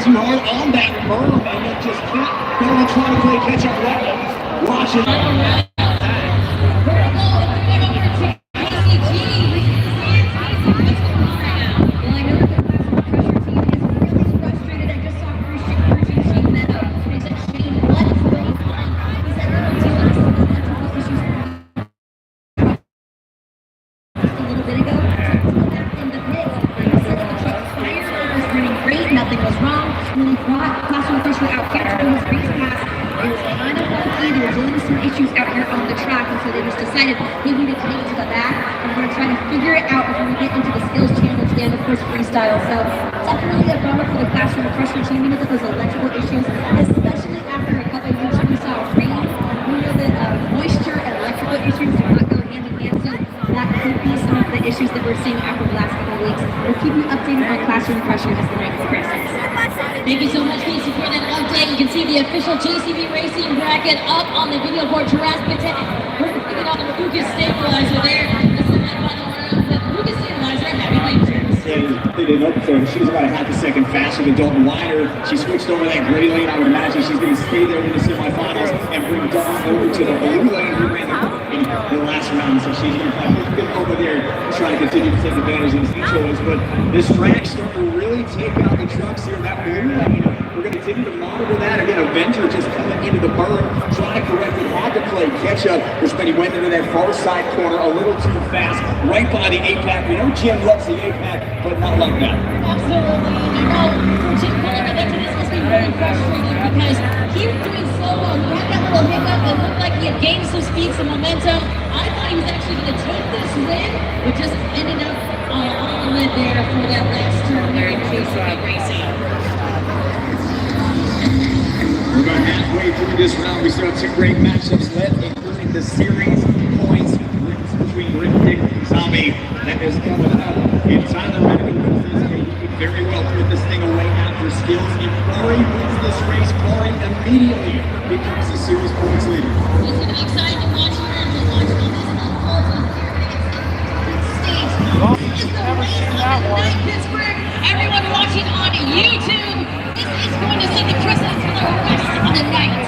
too hard on that berm and then just kept going to try to play catch up right. Watch it. Nothing was wrong. When he brought classroom freshman out here to his race pass, it was kind of funky. They were dealing with some issues out here on the track, and so they just decided they needed to take it to the back, and we're going to try to figure it out before we get into the skills challenge and, of course, freestyle. So definitely a bummer for the classroom freshman team. We know that those electrical issues, especially after a couple of weeks we saw rain. We know that moisture and electrical issues do not go hand in hand, so that could be some of the issues that we're seeing after the last couple of weeks. We'll keep you updated on classroom freshmen as the night progresses. Thank you so much, Casey, for that update. You can see the official JCB Racing bracket up on the video board. Taras Patel, we're putting on the Lucas stabilizer there. This is the final round with Lucas stabilizer and Happy Lane. They didn't open for her. She was about a half a second faster than Dalton Wider. She switched over that gray lane. I would imagine she's going to stay there in the semifinals and bring Dawn over to the blue lane who ran in the last round. So she's going to get over there and try to continue to take advantage of these intros. But this track's starting to really take out the trucks here in that blue lane. We're going to continue to monitor that. Again, a Venter just coming into the berm, trying to correct it, had to play catch up. But he went into that far side corner a little too fast, right by the 8-pack. We know Jim loves the 8-pack, but not like that. Absolutely. You know, for Jim Fuller, this must be very frustrating because he was doing so well. He had that little hiccup. It looked like he had gained some speed, some momentum. I thought he was actually going to take this win, but just ended up on the lid there for that last turn there in JCB Racing. We're about halfway through this round. We still have two great matchups left, including the series points between Rick Dick and Zombie that is coming up. If Tyler Reddick wins this, he could very well put this thing away after skills. If Corey wins this race, Corey immediately becomes the series points leader. It's going to be exciting to watch here and to watch all this unfold on stage. Well, never seen that one. Pittsburgh, everyone watching on YouTube, this is going to set the precedent for the rest of the night.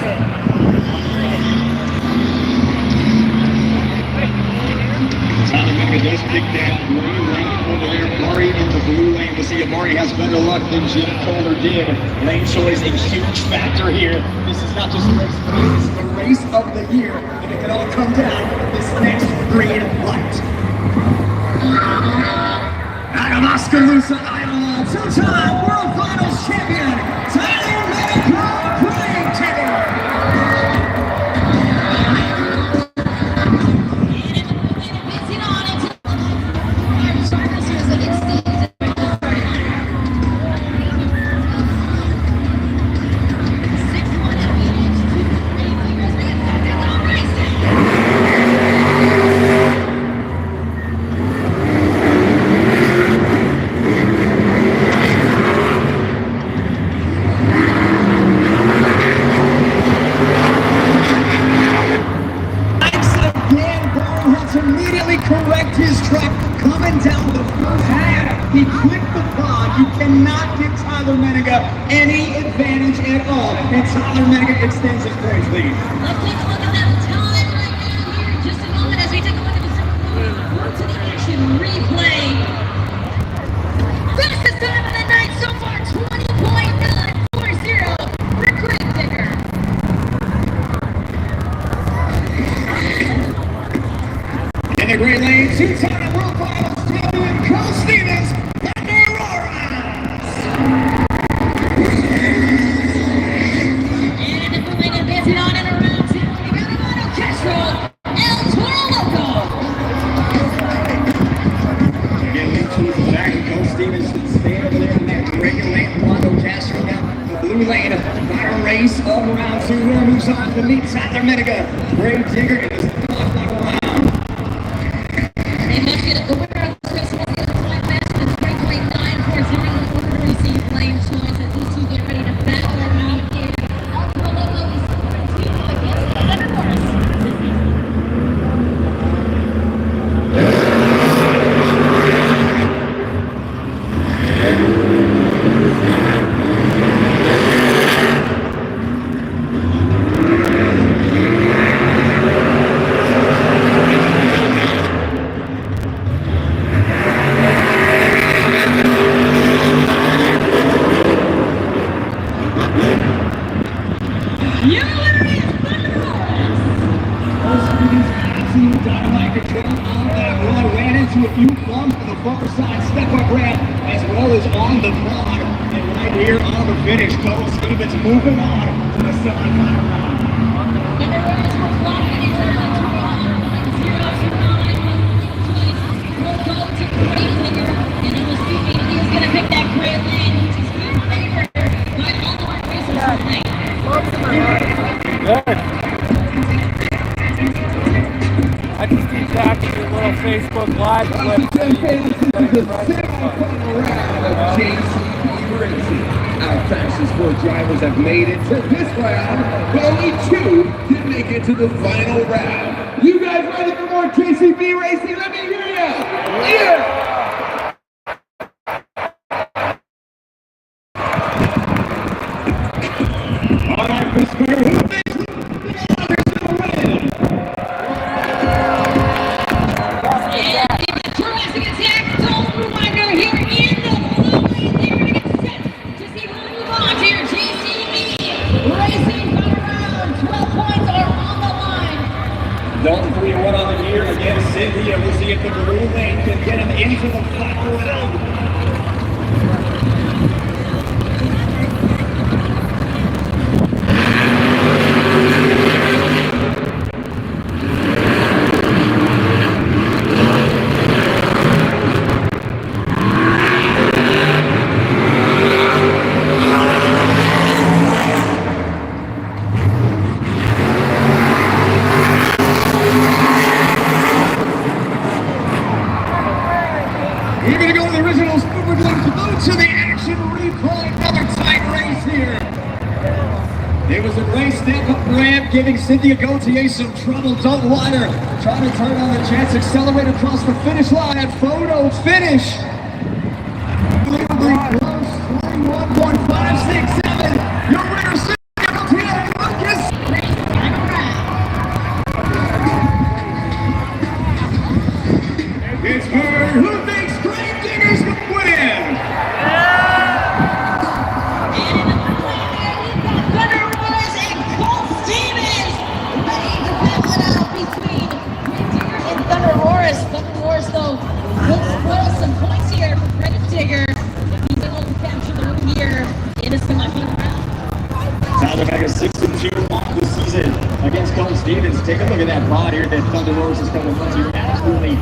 Tyler Mecca does pick that green lane over there. Murray in the blue lane. We'll see if Murray has better luck than Jim Kohler did. Lane choice a huge factor here. This is not just a race, but this is the race of the year. And it can all come down this next green light. Out of Oskaloosa, Iowa, two-time World Finals champion, Tyler Mecca, Green Tiger. Correct his truck coming down the first half. He clipped the pod. You cannot give Tyler Menega any advantage at all. And Tyler Menega extends his points lead. Let's take a look at that time right now here in just a moment as we take a look at the to the action replay. Fastest time of the night so far, 20.940 for Green Digger. In the green lane, two-time World Finals champion, Cole Stevens, and Aurora. And in the blue lane, advancing on and around to Mano Castro, El Toro Loco. Again, link to the back, Cole Stevens should stay over there in that regular lane. Mano Castro down the blue lane. Final race of round two. Winner moves on to meet Tyler Menega. Grave Digger in his final round. They must get the winner of this race will be the time match with 3.940 in order to receive lane choice as these two get ready to battle around here. El Toro Loco is scoring 2 against Leonard Morris. Your winner is Thunder Horse. Absolute dynamite control on that run. Ran into a few bumps on the far side step-up ramp as well as on the pod. And right here on the finish, Cole Stevens moving on to the semifinal round. Thunder Horse will block it in turn 0-9. Will go to Grazinger, and it was speaking. He is going to pick that great lane, which is good favor by all the racers tonight. Good. I just keep tracking your little Facebook Live clip. Our fastest four drivers have made it to this round, but only two did make it to the final round. You guys ready for more JCB racing? Let me hear you! Yeah! All right, Pittsburgh, who thinks the others will win? Jurassic Attack, Gold Reminder here in the blue lane. They're going to get set to see who move on to your GCB Racing final round. 12 points are on the line. Dalton 3-1 on the year against Cynthia. We'll see if the blue lane can get him into the final round. We're going to go to the original Super Bowl to go to the action replay. Another tight race here. It was a great step-up ramp, giving Cynthia Gauthier some trouble. Don't want her. Trying to turn on the jets, accelerate across the finish line. That photo finish. Unbelievably close. 21.567. Your winner, Cynthia Gauthier. Lucas. Pittsburgh, who thinks Grave Diggers will win? Thunder Horse and Colt Stevens ready to battle it out between Gravedigger and Thunder Horse. Thunder Horse, though, will spoil some points here for Gravedigger if he's able to capture the win here in a semifinal round. Tyler Becker 6-2 on the season against Colt Stevens. Take a look at that pod here that Thunder Horse is coming from. You're absolutely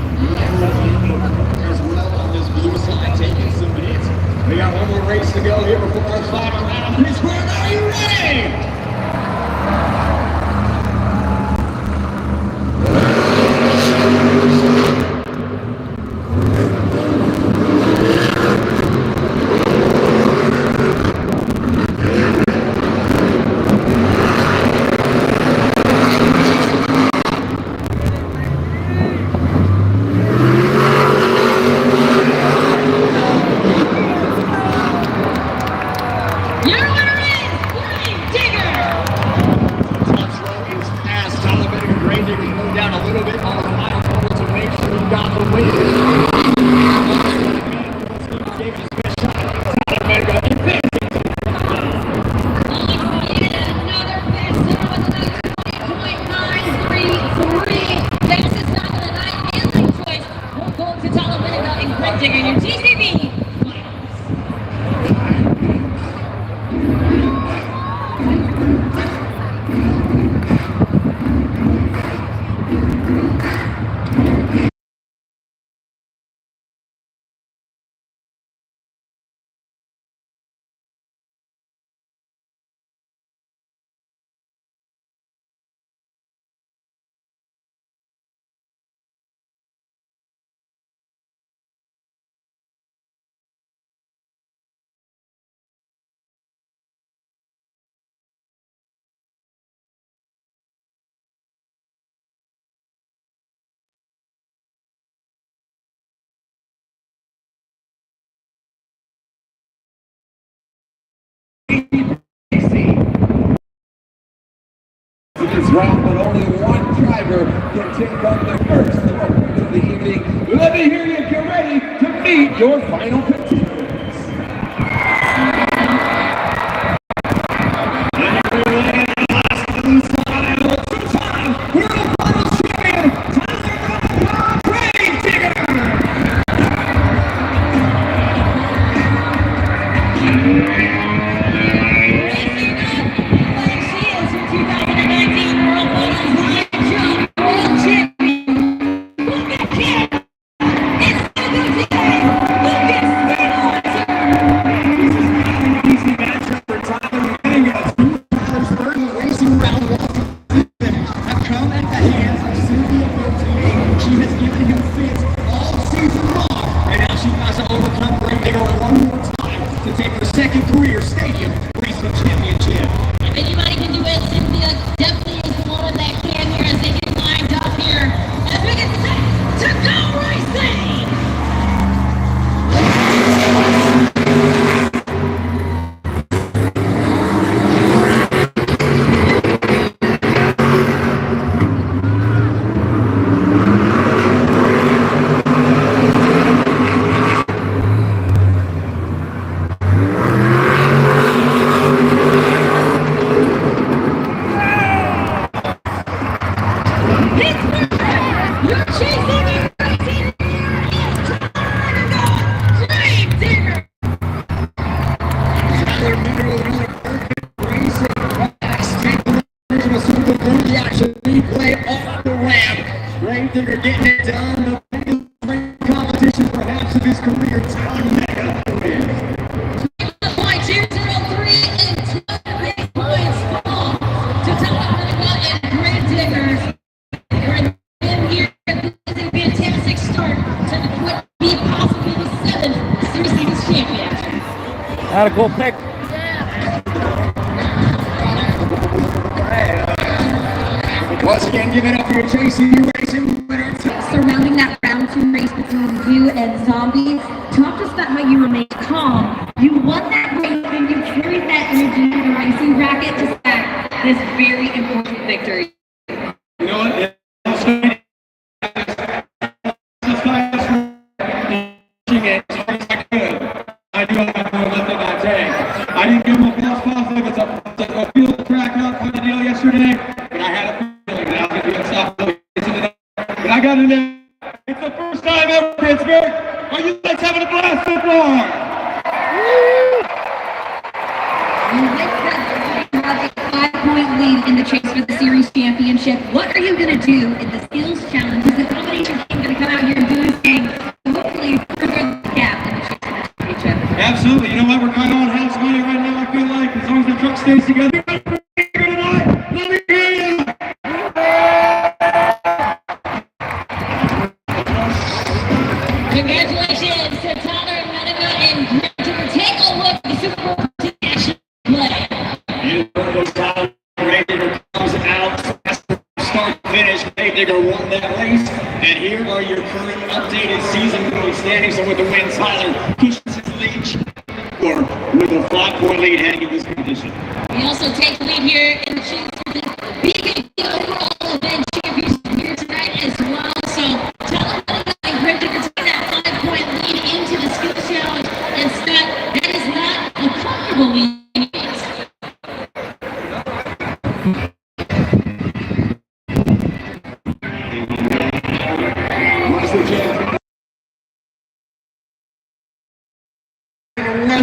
as well on this blue side, taking some hits. We got one more race to go here before our final round. Pittsburgh, are you ready? Your winner is Gravedigger. Touch row is past. Tyler Becker, Grave Digger slowed down a little bit on the final total to make sure he got the win. Gave his best shot. Tyler Becker, Another fast hitter with another 20.933. Fastest time of the night and lane choice. We'll go to Tyler Becker and Gravedigger in your GCB finals. This round, but only one driver can take on the first moment of the evening. Let me hear you. Get ready to meet your final contenders. Replay off the ramp. Gravedigger getting it done. The competition perhaps of his career. Points, here's 0-3 and 2 big points fall to Talladega and Gravedigger. They're here with a fantastic start to what be possibly the 7th Series champion. Had a cool pick. Once again, give it up for JC Racing winner. Surrounding that round 2 race between you and Zombie, talk to us about how you remained calm. You won that race and you carried that energy to the racing bracket to snag this very important victory. You know what? I do have to left in that tank. I didn't give him a false positive. It's a field crack up on the deal yesterday, but I had a feeling that I was going to do a soft play. But I got it in. It's the first time ever, Pittsburgh. Are you guys having a blast so far? You have a 5-point lead in the chase for the series championship. What are you going to do in the skills challenge? Is the combination team going to come out here and do this thing to hopefully further the gap in the chase for the championship? Absolutely. You know what? We're kind of on house money right now. I feel like as long as the truck stays together. Let me hear you. Congratulations to Tyler Medica and Gravedigger. Take a look at the Super Bowl action play. Gravedigger comes out, start finish. Gravedigger won that race, and here are your current updated season point standings. So with the win, Tyler pushes his lead, or with a 5-point lead heading into this competition. We also take the lead here in the chase for the BKT overall event championship here tonight as well. So Tyler Medica and Gravedigger taking that 5-point lead into the skills challenge, and Scott, that is not a comfortable lead.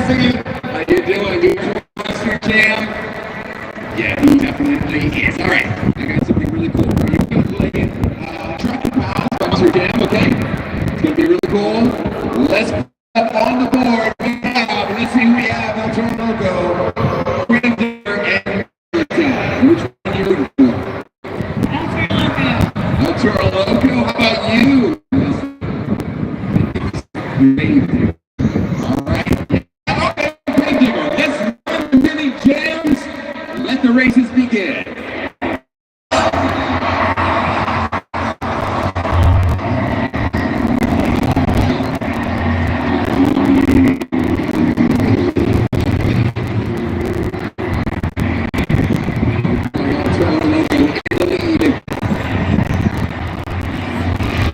How you doing? You Mr. Jam? Yeah, he definitely is. All right, I got something really cool for you. We're going to play Truck and Pals by Mr. Jam, okay? It's going to be really cool. Let's put up on the board. Let's see who we have. El Toro Loco, Gravedigger, and which one are you looking for? El Toro Loco. How about you? All right. Let's run the mini jams. Let the races begin.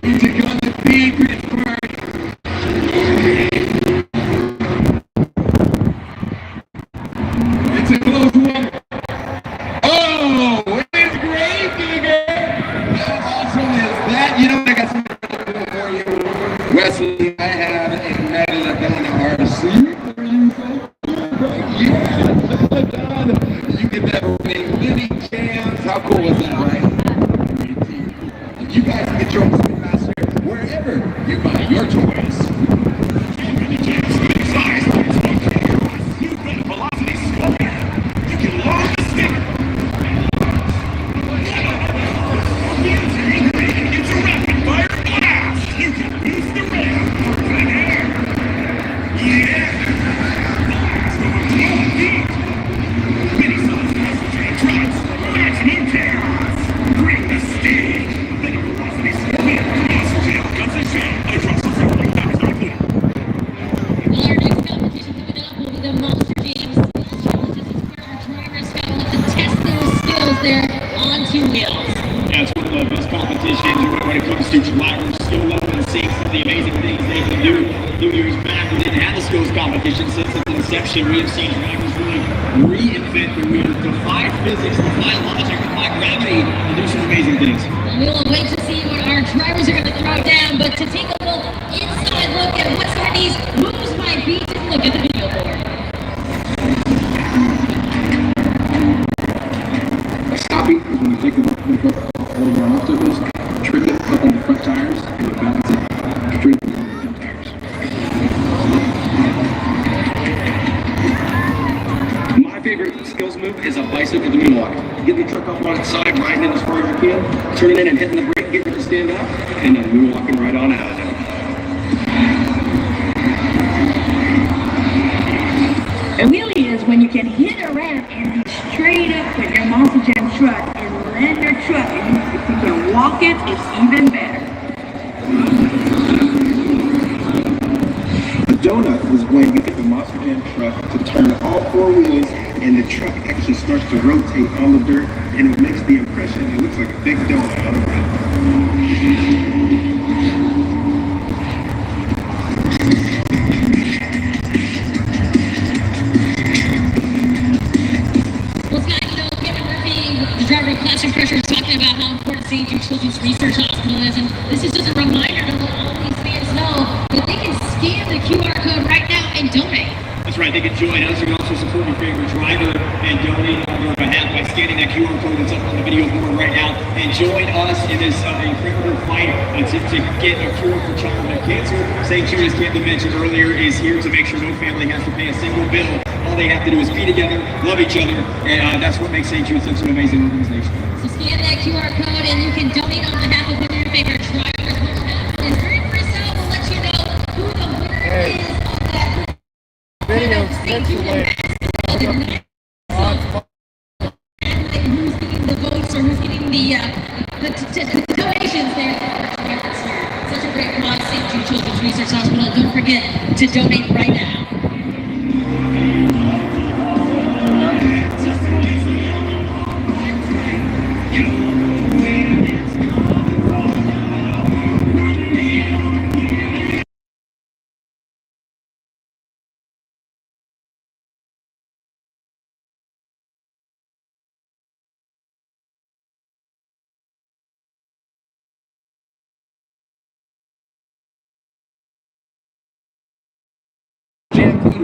Music on the beat, Pittsburgh. It's a close one. Oh, it's Gravedigger. How awesome is that? You know what? I got something really cool for you. Wesley, I have a medal on RC for you. Yeah, you get that winning mini jams. How cool is that, right? And you guys can get your own Spin Master wherever you buy your toys. Mini jams, mini size, you've got a velocity scorpion. You can launch the stick. It's a rapid fire blast. You can boost the ramp for good air. Yeah. Mini size concentrated trucks. Maximum chaos. Bring the sting. Mini velocity scorpion. Concentrated guns and shell. I trust the family. That's not good. Well, our next competition coming up will be the Monster Games Skills Challenge. This is where our drivers have to test their skills there on 2 wheels. Yeah, it's one of the best competitions when it comes to driver skill level and seeing some of the amazing things they can do. A few years back, we didn't have the skills competition. Since its inception, we have seen drivers really reinvent the wheel, defy physics, defy logic, defy gravity, and do some amazing things. And we will wait to see what our drivers are going to throw down, but to take a look inside look at what some of these moves might be, take a look at the video board. Holding your obstacles, trip it up on the front tires, and you balance it straight on the front tires. My favorite skills move is a bicycle to moonwalk. Get the truck up on its side, riding it as far as you can, turning in and hitting the brake, getting it to stand up, and then moonwalking right on out of there. A wheelie is when you can hit a ramp and be straight up with your Monster Jam truck and land your truck. And if you can walk it, it's even better. A donut is when you get the Monster Jam truck to turn all four wheels and the truck actually starts to rotate on the dirt and it makes the impression it looks like a big donut on the ground. Driver Classroom Pressure is talking about how important St. Jude Children's Research Hospital is, and this is just a reminder to let all these fans know that they can scan the QR code right now and donate. That's right, they can join us. You can also support your favorite driver and donate on their behalf by scanning that QR code that's up on the video board right now and join us in this incredible fight to get a cure for childhood cancer. St. Jude, as Camden mentioned earlier, is here to make sure no family has to pay a single bill. All they have to do is be together, love each other, and that's what makes St. Jude such an amazing organization. So scan that QR code and you can donate on behalf of one of your favorite drivers. What's happening is during pre-sale, we'll let you know who the winner is of that Video St. Jude and who's getting the votes or who's getting the donations there. Such a great cause, St. Jude Children's Research Hospital. Don't forget to donate right now.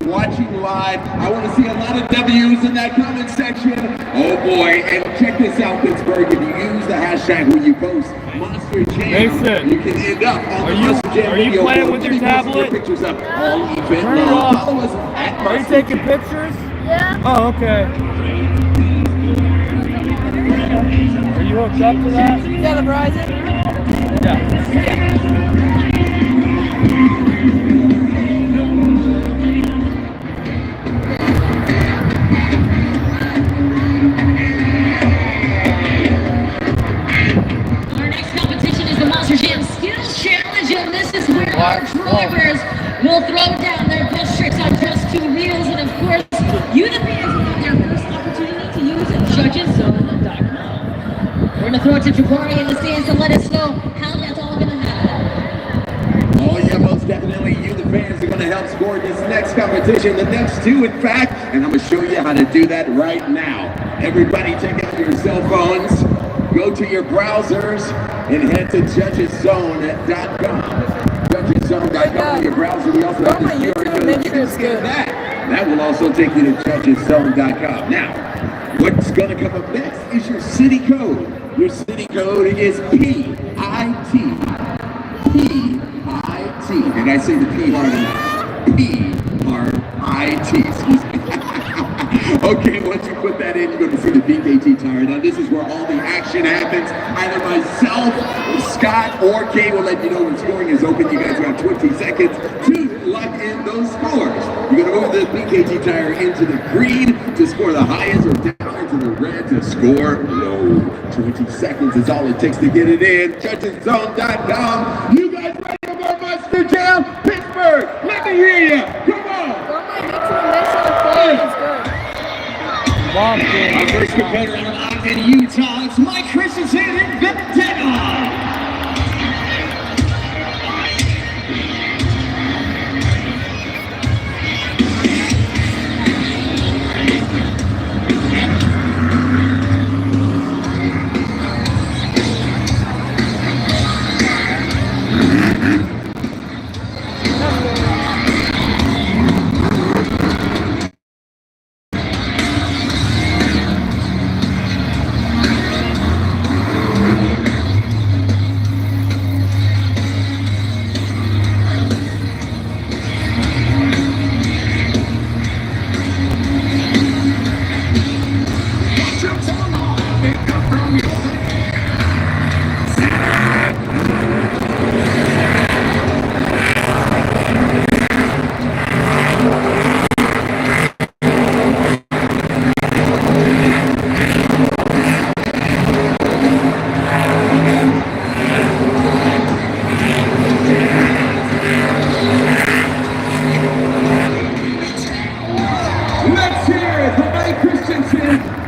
Watching live, I want to see a lot of W's in that comment section. Oh boy, and check this out, Pittsburgh. If you use the hashtag when you post Monster Jam, Mason, you can end up on the are you- Monster Jam are you video playing board. with your Keep posting tablet? Pictures up all event Turn it long. off. Follow us at Are you Monster taking Jam. pictures? Yeah. Oh, okay. Are you hooked up to that? Yeah, the Verizon. Yeah. Our next competition is the Monster Jam Skills Challenge, and this is where our drivers will throw down their best tricks on just two wheels, and of course, you the fans will have your first opportunity to use judgeszone.com. We're going to throw it to Jabari in the stands to let us know how that's all going to happen. Oh yeah, most definitely you the fans are going to help score this next competition, the next two in fact, and I'm going to show you how to do that right now. Everybody take out your cell phones, go to your browsers, and head to judgeszone.com. Judgeszone.com in your browser. We also have the QR code. You can scan that. That will also take you to judgeszone.com. Now, what's going to come up next is your city code. Your city code is PIT. P-I-T. Did I say the P hard enough? P-R-I-T. Excuse me. Okay, once you put that in, you're going to see the BKT tire. Now, this is where all the action happens. Either myself, Scott, or Kay will let you know when scoring is open. You guys got 20 seconds to lock in those scores. You're going to move the BKT tire into the green to score the highest or down into the red to score low. 20 seconds is all it takes to get it in. Judgeszone.com. You guys ready for more Monster Jam? Pittsburgh, let me hear you. Come on. Go on my YouTube and make sure the quality is good. Mom, Our first competitor live in Utah, it's Mike Christensen and Vendetta.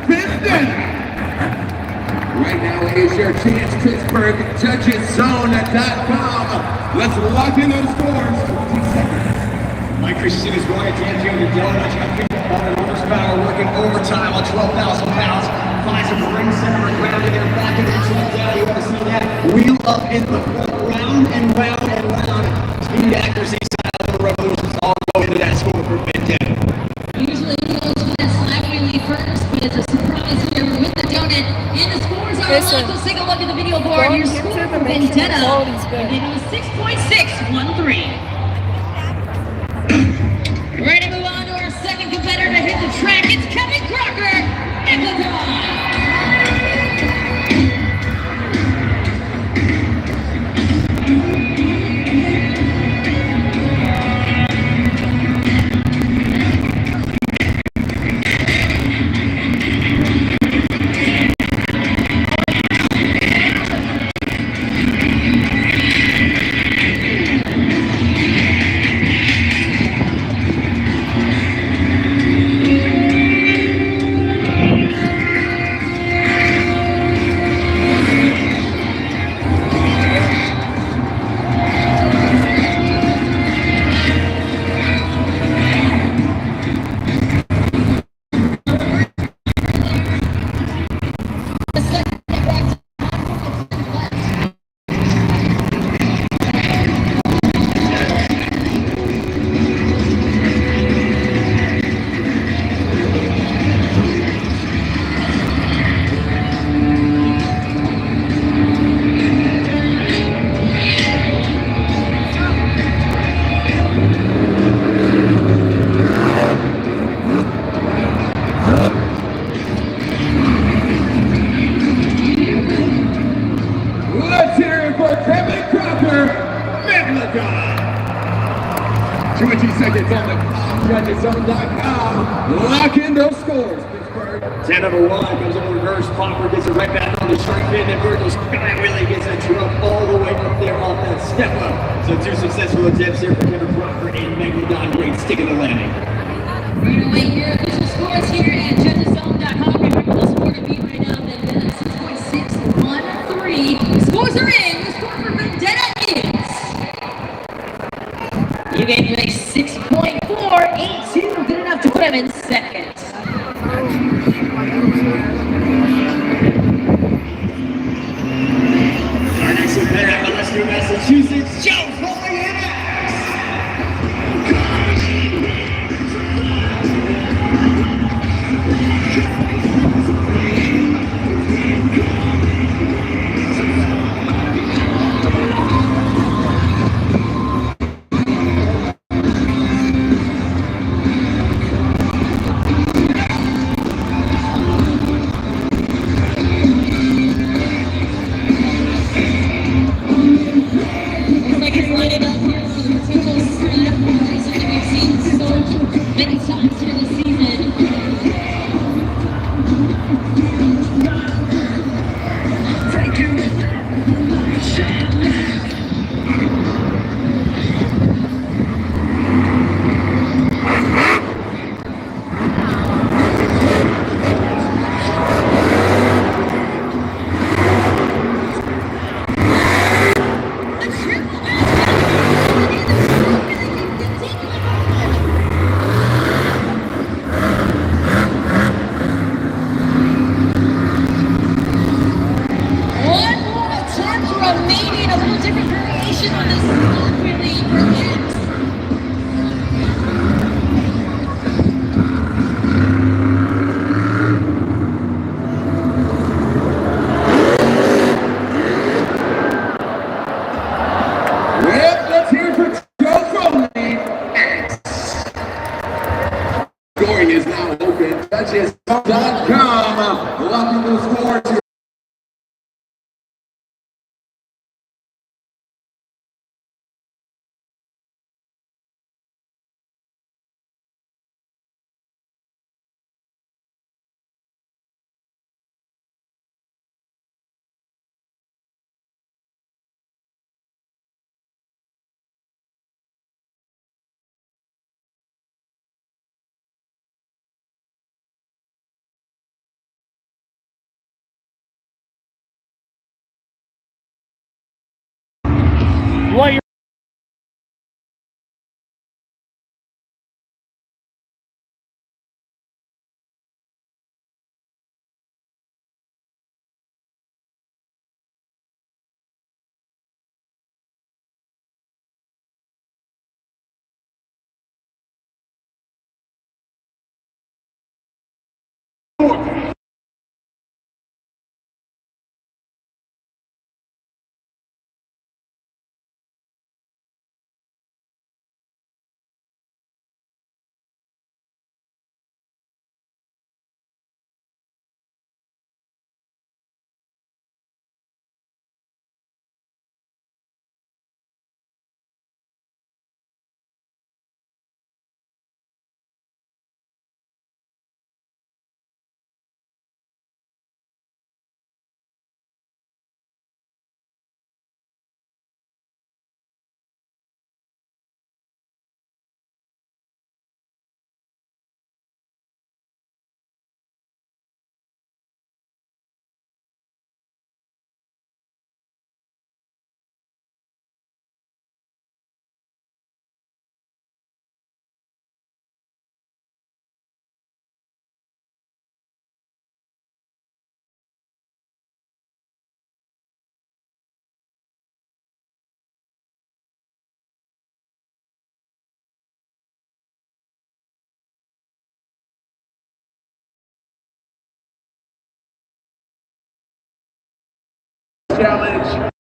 Vendetta. Right now is your chance, Pittsburgh. Judgeszone.com. Let's lock in those scores. 20 seconds. Mike Christensen is going to D'Angelo to Dillon. Got picked up on an horsepower, working overtime on 12,000 pounds. Finds a ring center and grounded there, back into the down. You want to see that wheel up in the front, round and round and round. Speed, accuracy, style, and revolutions all go into that score for Vendetta. Usually he goes for that slap wheelie first, but it's a surprise here with the donut. And the scores are Listen, locked. Let's take a look at the video board. going Your into score the for mix, Vendetta. the quality's good. It is 6.613. Ready to move on to our second competitor to hit the track. It's Kevin Crocker, Megalodon. Let's hear it for Kevin Crocker, Megalodon. 20 seconds on the Judgeszone.com. Lock in those scores, Pittsburgh. 10 number 1 comes over reverse popper, gets it right back on the straight pin, and Virgil Sky really gets it drunk all the way up there off that step up. So 2 successful attempts here for Kevin Crocker and Megalodon. Great stick in the landing. Right away here, official scores here at Judgeszone.com. Remember the score to beat right now, Vendetta 6.613. Scores are in. The score for Vendetta is. You gave him a 6.482. Good enough to put him in second. Our next competitor out of Leicester, Massachusetts, Joe Foley. Looks like it's lining up here for the potential snap. Something we've seen so many times here this season. One more attempt remaining. A little different variation on this slap wheelie, perhaps. Well, let's hear it for Joe Foley. Scoring is now open. Judgeszone.com. Locking those scores. challenge.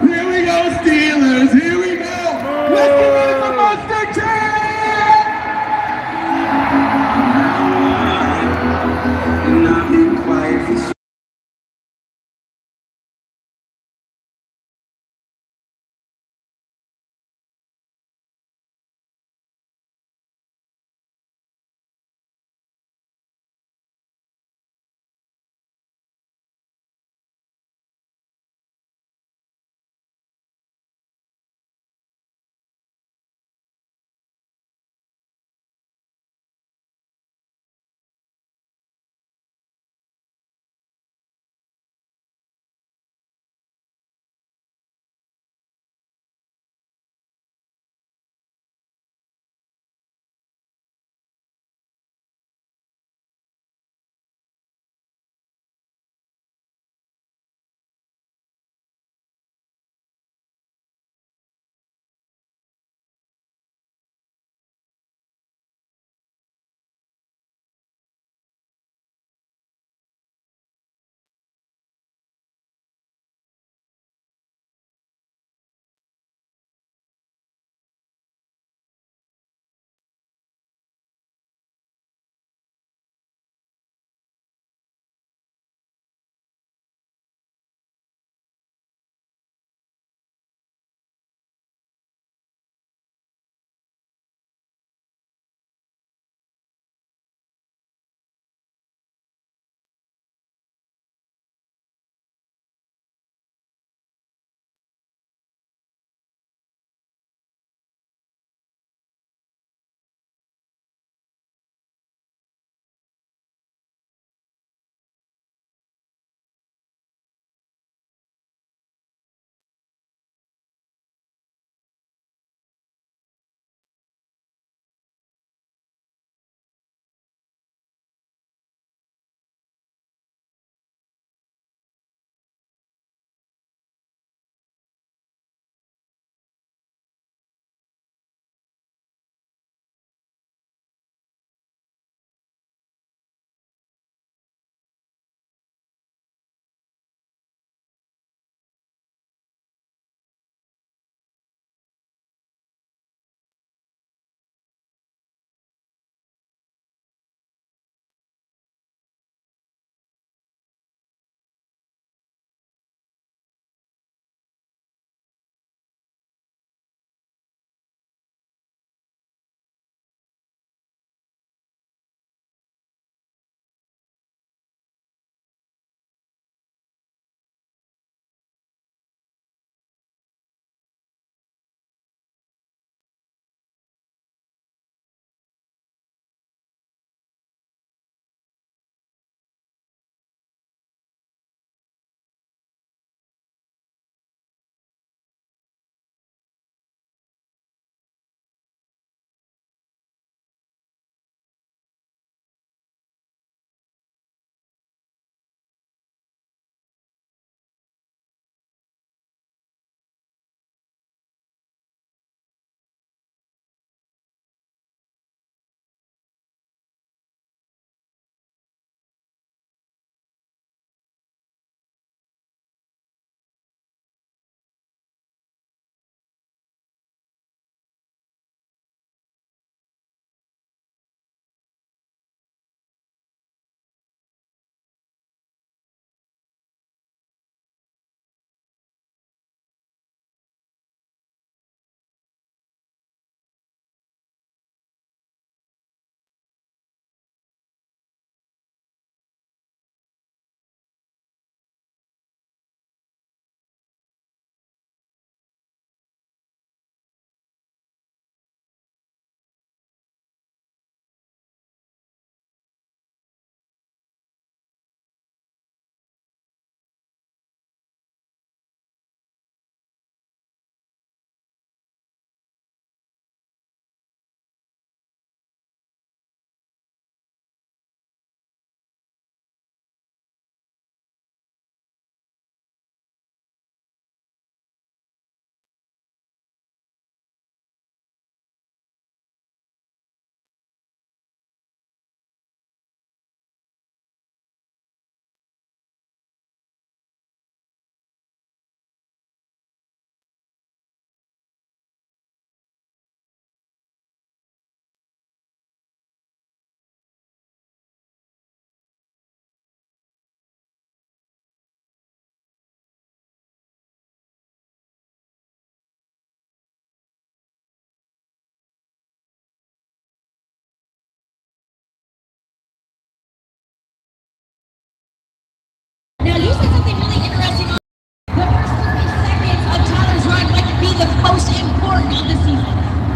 Here we go, Steelers. Here we go. Let's give it up for Monster Jam. And I've been quiet for so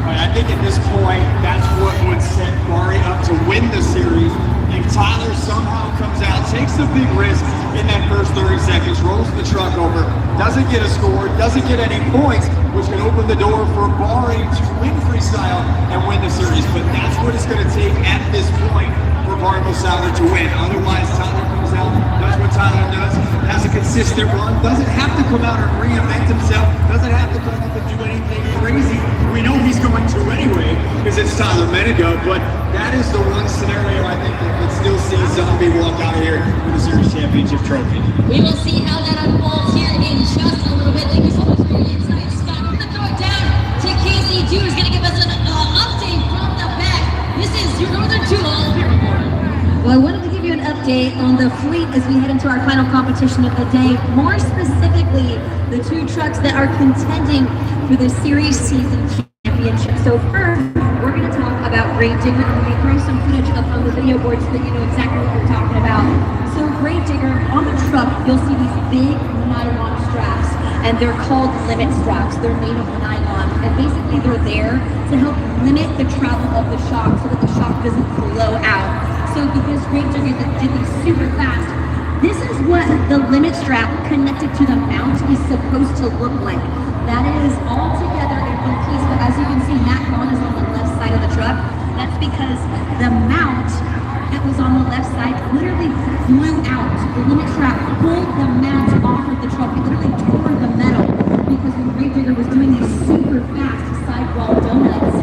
Right, I think at this point, that's what would set Murray up to win the series. If Tyler somehow comes out, takes the big risk in that first 30 seconds, rolls the truck over, doesn't get a score, doesn't get any points, which can open the door for Murray to win freestyle and win the series. But that's what it's going to take at this point for Barnable Sauer to win. Otherwise, Tyler comes out, does what Tyler does, has a consistent run, doesn't have to come out and reinvent himself, doesn't have to come up and do anything crazy. We know he's going to anyway, because it's Tyler Menego, but that is the one scenario I think that could still see Zombie walk out of here with a series championship trophy. We will see how that unfolds here in just a little bit. Thank you so much for your insight, Scott. I'm going to throw it down to Casey, too, who's going to give us an update from the back. This is your Northern Tool. Well, I wanted to give you an update on the fleet as we head into our final competition of the day. More specifically, the two trucks that are contending for the series season championship. So first, we're going to talk about Gravedigger. I'm going to throw some footage up on the video board so that you know exactly what we're talking about. So Gravedigger, on the truck, you'll see these big nylon straps, and they're called limit straps. They're made of nylon, and basically they're there to help limit the travel of the shock so that the shock doesn't blow out. So because Gravedigger did these super fast, this is what the limit strap connected to the mount is supposed to look like. That is all together in one piece, but as you can see, Matt Vaughn is on the left side of the truck. That's because the mount that was on the left side literally blew out. The limit strap pulled the mount off of the truck. It literally tore the metal because when Gravedigger was doing these super fast sidewall donuts,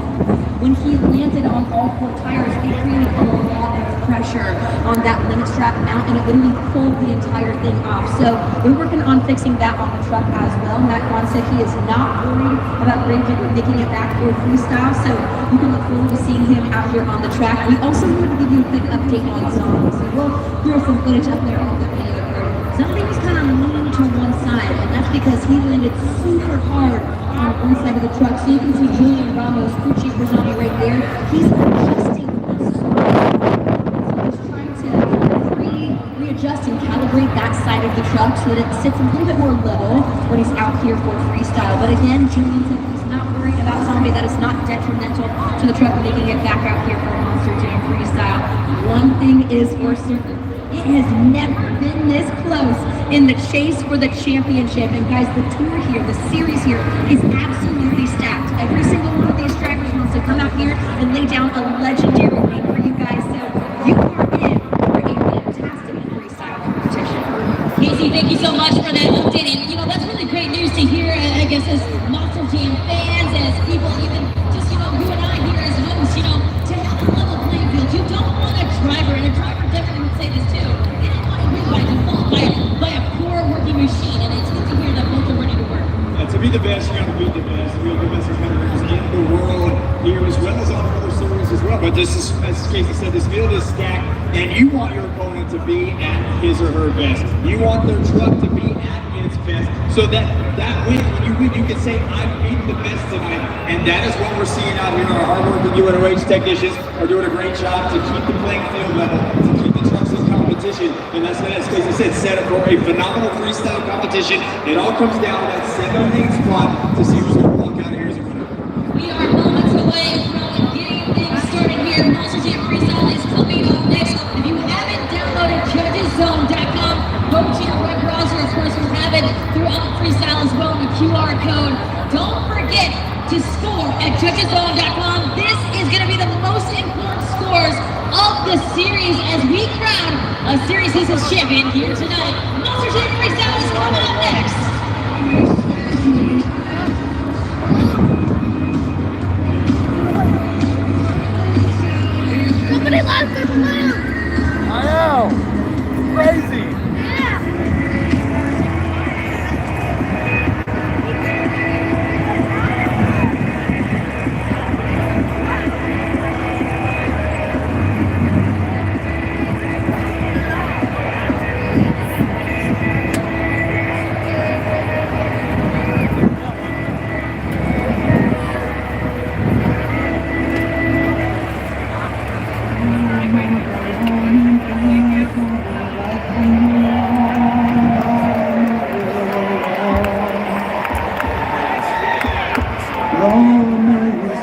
when he landed on all four tires, it created a lot of pressure on that limit strap mount, and it literally pulled the entire thing off. So we're working on fixing that on the truck as well. Matt Vaughn said he is not worried about Gravedigger making it back for freestyle, so you can look forward to seeing him out here on the track. We also wanted to give you a quick update on Zombie. So we'll throw some footage up there on the video. Zombie was kind of leaning to one side, and that's because he landed super hard on one side of the truck. So you can see Julian Ramos, crew chief for Zombie right there. He's adjusting the spot. So he's trying to readjust and calibrate that side of the truck so that it sits a little bit more level when he's out here for freestyle. But again, Julian said he's not worried about Zombie. That is not detrimental to the truck making it back out here for Monster Jam freestyle. One thing is for certain. It has never been this close in the chase for the championship. And guys, the tour here, the series here is absolutely stacked. Every single one of these drivers wants to come out here and lay down a legendary win for you guys. So you are in for a fantastic freestyle competition. Casey, thank you so much for that update. And, you know, that's really great news to hear, I guess, as Monster Jam fans, as people, even just, you know, you and I here as hosts, you know, to have a level playing field. You don't want a driver, and a driver definitely would say this too. They don't want to win by default by a poor working machine, and it's good to hear that both are ready to work. To be the best, you got to beat the best. We have the best competitors in the world here, as well as on other series as well. But this is, as Casey said, this field is stacked, and you want your opponent to be at his or her best. You want their truck to be at its best, so that win, when you win, you can say, I beat the best tonight. And that is what we're seeing out here. Our hardworking UNOH technicians are doing a great job to keep the playing field level, to keep the trucks in competition. And that's what, as Casey said, set up for a phenomenal freestyle competition. It all comes down to that 7-8 spot to see who's going to walk out of here as a winner. We are moments away from getting things started here. Monster Jam Freestyle is coming up next. If you haven't downloaded JudgesZone.com, go to your web browser. Of course, we have it throughout freestyle as well, the QR code. Don't forget to score at JudgesZone.com. This is going to be the most important scores of the series as we crown a series season champion here tonight. Monster Jam Freestyle is coming up next. Somebody lost their plan. I know. Crazy. All night was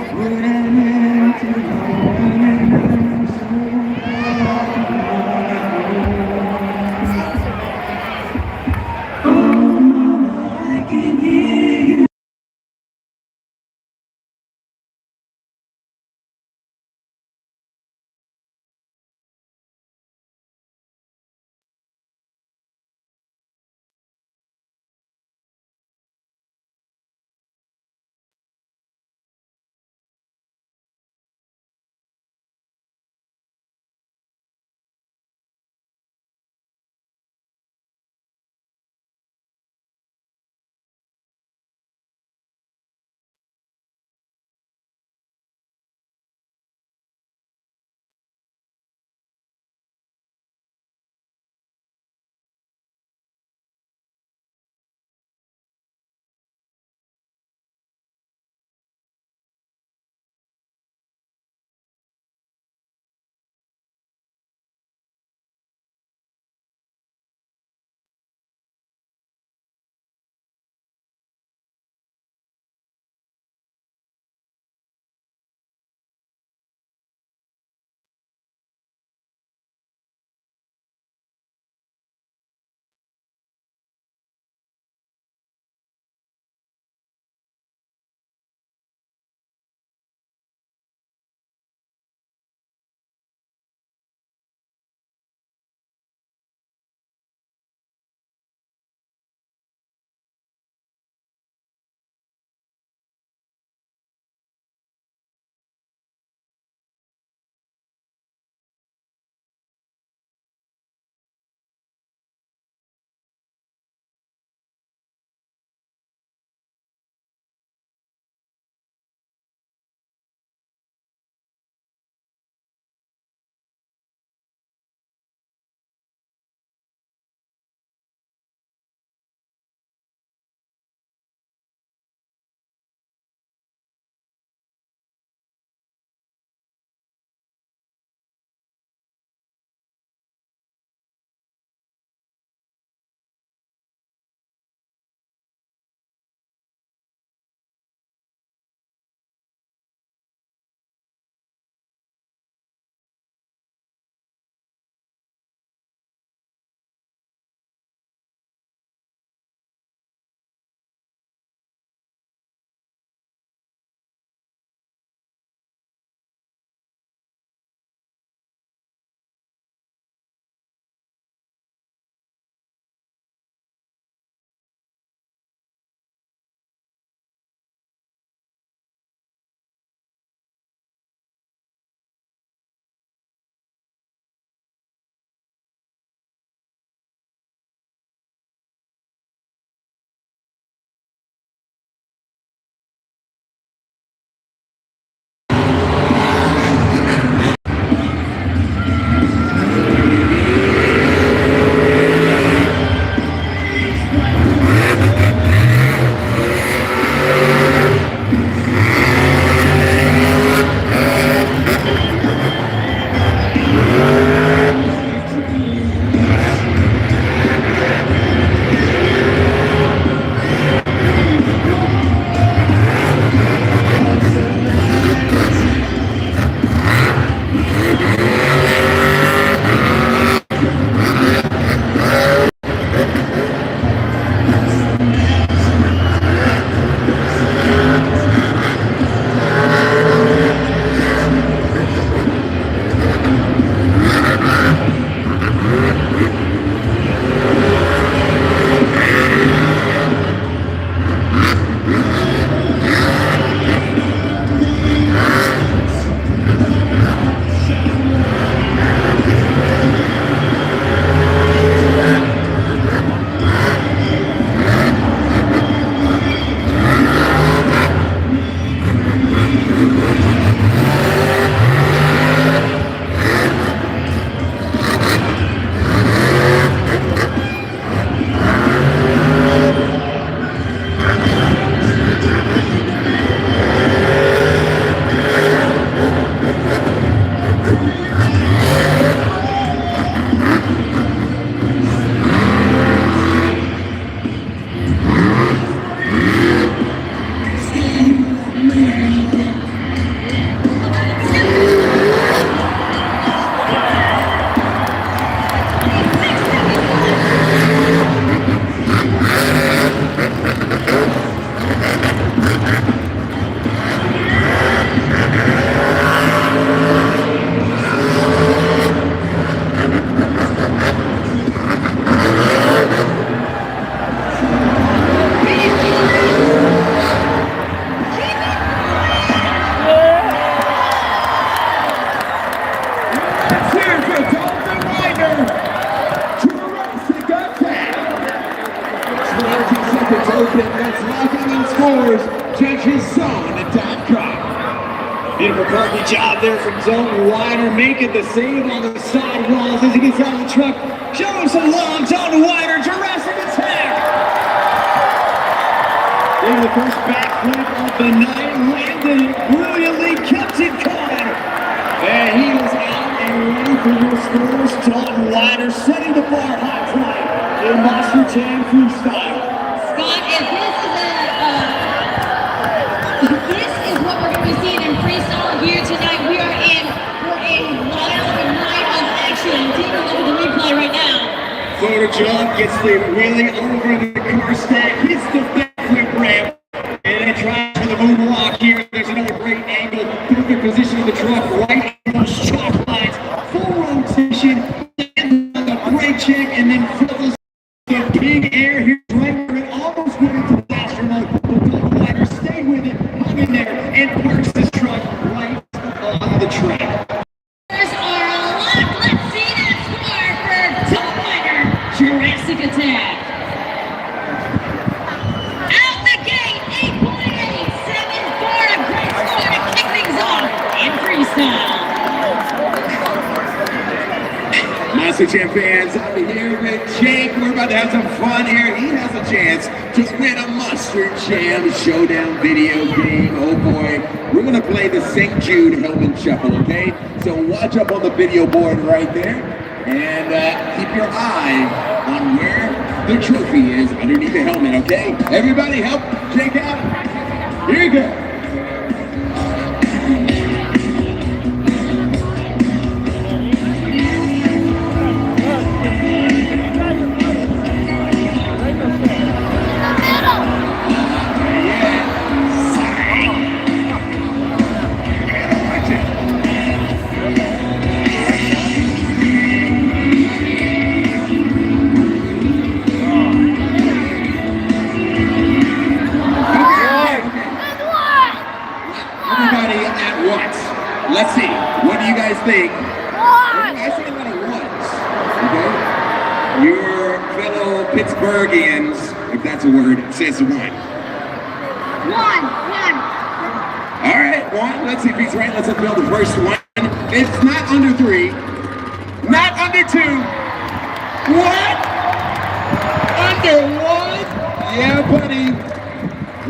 SportsJudgesZone.com. Beautiful parking job there from Dalton Wider, making the save on the sidewalls as he gets out of the truck. Showing some love, Dalton Wider, Jurassic attack! Into the first backflip of the night, landed it brilliantly, kept it going. And he is out and ready for your scores. Dalton Wider setting the bar high tonight in Monster Jam Freestyle. Scott, if this is what we're going to be seeing in freestyle here tonight, we are in for a wild night of action. Take a look at the replay right now. Photo jump, gets the wheelie over the car stack, hits the backflip ramp, and then tries for the moonwalk here. There's another great angle, perfect position of the truck, right in those chalk lines, full rotation, and a great check, and then follows the big air here, right where it almost went into blaster mode. But Dalton Wider stayed with it, hung in there, and parks this truck right on the track. There's our lock. Let's see that score for Dalton Wider, Jurassic Attack. Out the gate, 8.874, a great score to kick things off in freestyle. Monster Jam fans, I'm here with Jake. We're about to have some fun here. He has a chance to win a Monster Jam Showdown video game. Oh boy, we're gonna play the St. Jude Helmet Shuffle, okay? So watch up on the video board right there and keep your eye on where the trophy is underneath the helmet, okay? Everybody help Jake out. Here you go. Everybody at once. Let's see. What do you guys think? I say a lot of ones. Okay? Your fellow Pittsburghians, if that's a word, says one. One. All right, one. Let's see if he's right. Let's unveil the first one. It's not under 3. Not under 2. What? Under 1? Yeah, buddy.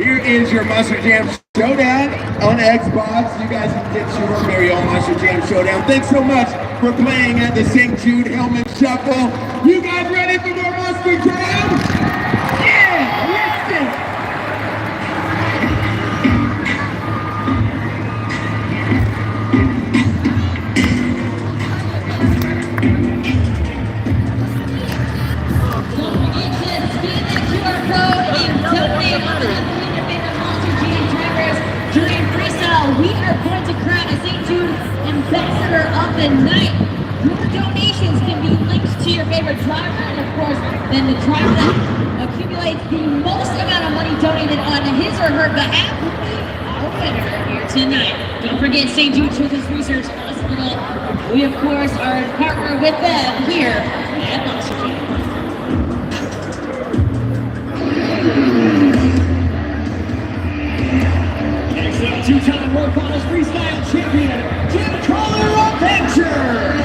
Here is your Monster Jam Showdown on Xbox. You guys can get your very own Monster Jam Showdown. Thanks so much for playing at the St. Jude Helmet Shuffle. You guys ready for more Monster Jam? Yeah, let's go. Don't forget to scan that QR code and donate on the Monster Jam drivers during freestyle. We are going to crown a St. Jude Ambassador of the Night. Your donations can be linked to your favorite driver, and of course, then the driver that accumulates the most amount of money donated on his or her behalf will be our winner here tonight. Don't forget St. Jude Children's Research Hospital. We, of course, are in partner with them here at Monster Jam. Next up, two-time World Finals Freestyle Champion, Jim Collar Adventure!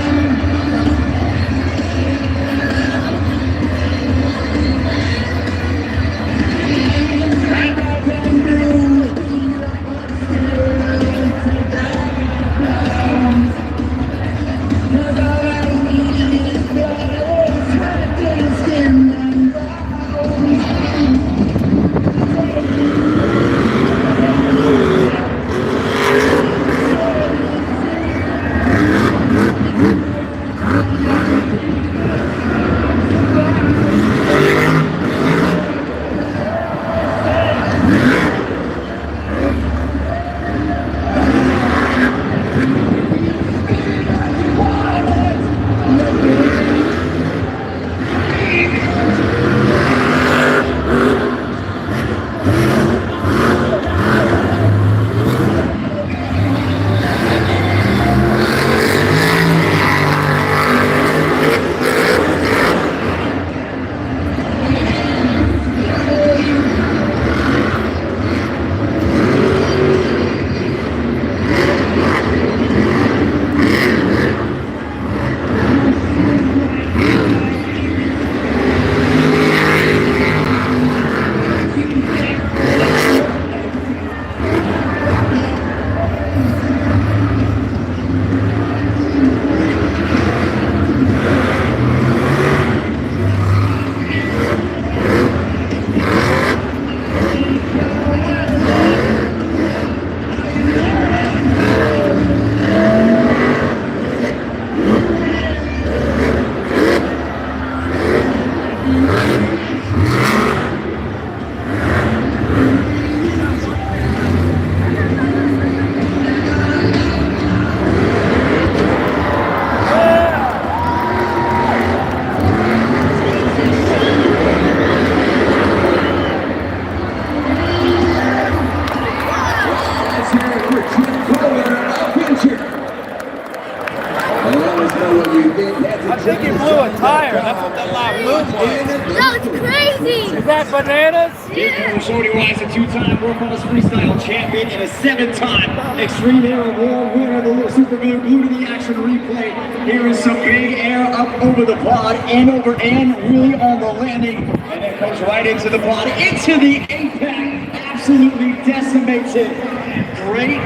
What's with that loud movement? No, it's crazy. Is that bananas? Here comes Shorty Wise, a two-time World Cross Freestyle champion and a seven-time Extreme Air Award winner. The Super Glue glued to the action replay. Here is some big air up over the pod, end over end, really on the landing. And it comes right into the pod, into the apex. Absolutely decimates it. Great